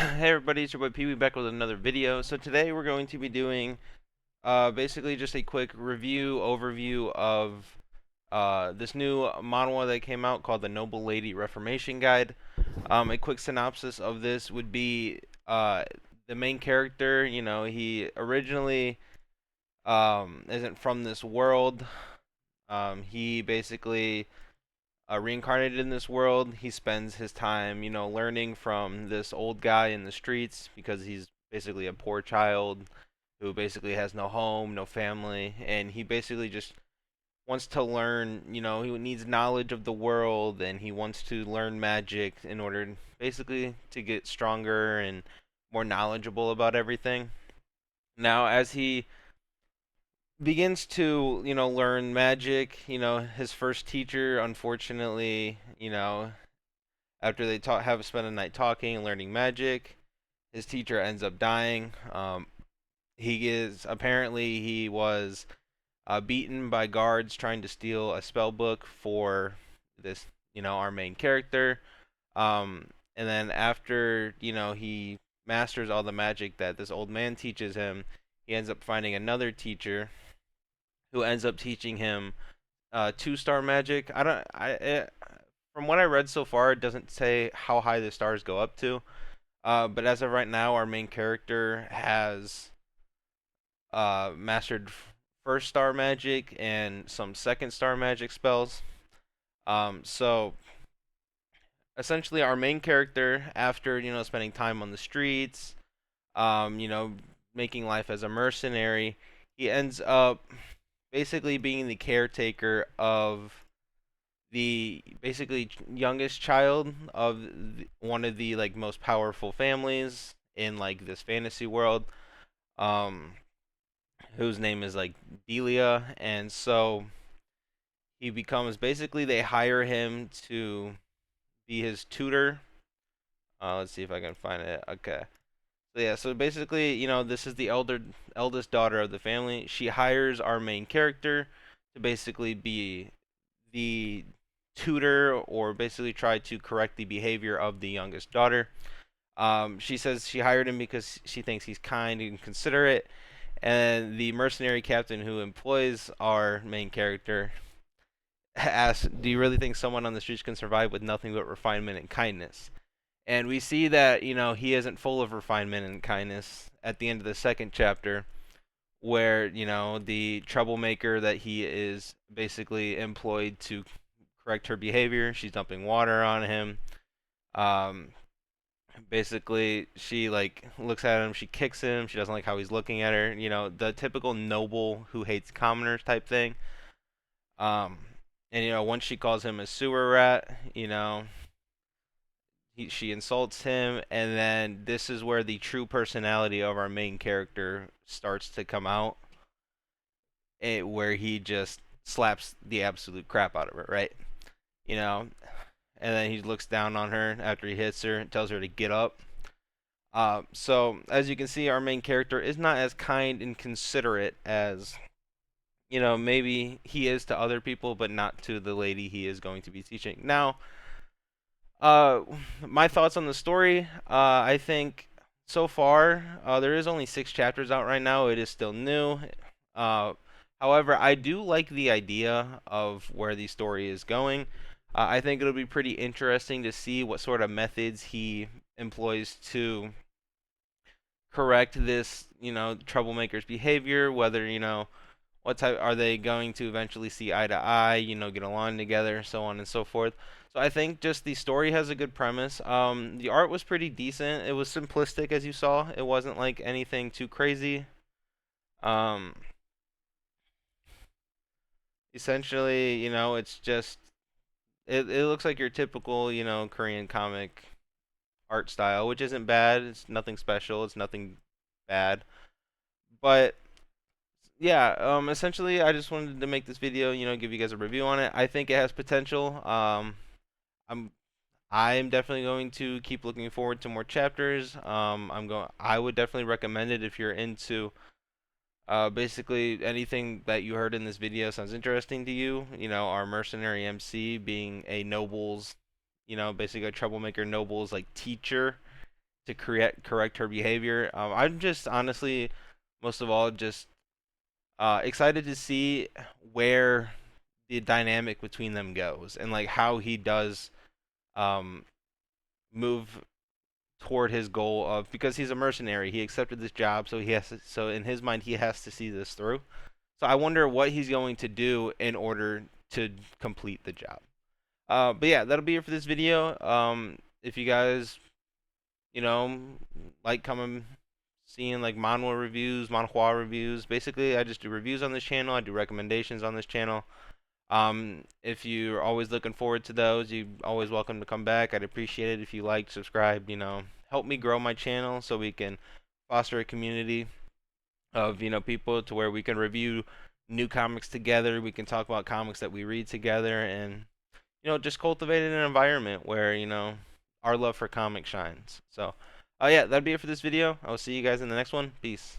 Hey everybody, it's your boy Pee Wee back with another video. So today we're going to be doing basically just a quick overview of this new manhwa that came out called the Noble Lady Reformation Guide. A quick synopsis of this would be the main character, he originally isn't from this world. He basically reincarnated in this world. He spends his time, learning from this old guy in the streets because he's basically a poor child who basically has no home, no family, and he basically just wants to learn, he needs knowledge of the world and he wants to learn magic in order basically to get stronger and more knowledgeable about everything. Now, as he begins to, learn magic, his first teacher, unfortunately, after they have spent a night talking and learning magic, his teacher ends up dying. He was beaten by guards trying to steal a spell book for this, our main character. And then after, he masters all the magic that this old man teaches him, he ends up finding another teacher who ends up teaching him two-star magic. From what I read so far, it doesn't say how high the stars go up to. But as of right now, our main character has mastered first star magic and some second star magic spells. So essentially, our main character, after spending time on the streets, um, you know, making life as a mercenary, he ends up basically being the caretaker of the basically youngest child of one of the like most powerful families in like this fantasy world, um whose name is like Delia. And so he becomes basically, they hire him to be his tutor. Let's see if I can find it. Okay. So yeah, so basically, this is the eldest daughter of the family. She hires our main character to basically be the tutor, or basically try to correct the behavior of the youngest daughter. She says she hired him because she thinks he's kind and considerate. And the mercenary captain who employs our main character asks, "Do you really think someone on the streets can survive with nothing but refinement and kindness?" And we see that, he isn't full of refinement and kindness at the end of the second chapter, where, the troublemaker that he is basically employed to correct her behavior, she's dumping water on him. Um, Basically, she like looks at him, she kicks him, she doesn't like how he's looking at her, the typical noble who hates commoners type thing. Um, and once she calls him a sewer rat, she insults him, and then this is where the true personality of our main character starts to come out, where he just slaps the absolute crap out of her, right? You know, and then he looks down on her after he hits her and tells her to get up. So as you can see, our main character is not as kind and considerate as maybe he is to other people, but not to the lady he is going to be teaching. Now, uh, my thoughts on the story. I think so far there is only 6 chapters out right now. It is still new. Uh, However, I do like the idea of where the story is going. I think it'll be pretty interesting to see what sort of methods he employs to correct this, troublemaker's behavior. Whether what type are they going to eventually see eye to eye, get along together, so on and so forth. So I think just the story has a good premise. The art was pretty decent. It was simplistic, as you saw. It wasn't like anything too crazy. Um, Essentially, it's just it looks like your typical, Korean comic art style, which isn't bad. It's nothing special. It's nothing bad. But yeah, essentially, I just wanted to make this video, give you guys a review on it. I think it has potential. I'm I'm definitely going to keep looking forward to more chapters. I would definitely recommend it if you're into basically anything that you heard in this video sounds interesting to you. Our mercenary MC being a noble's, basically a troublemaker noble's like teacher to correct her behavior. I'm just honestly, most of all, just excited to see where the dynamic between them goes and like how he does um, move toward his goal of, because he's a mercenary. He accepted this job, so so in his mind he has to see this through. So I wonder what he's going to do in order to complete the job. But yeah, that'll be it for this video. If you guys, you know, like coming, seeing like manhwa reviews. Basically, I just do reviews on this channel. I do recommendations on this channel. If you're always looking forward to those, you're always welcome to come back. I'd appreciate it if you liked, subscribed, help me grow my channel so we can foster a community of, people to where we can review new comics together. We can talk about comics that we read together and, just cultivate an environment where, our love for comics shines. So, yeah, that'd be it for this video. I'll see you guys in the next one. Peace.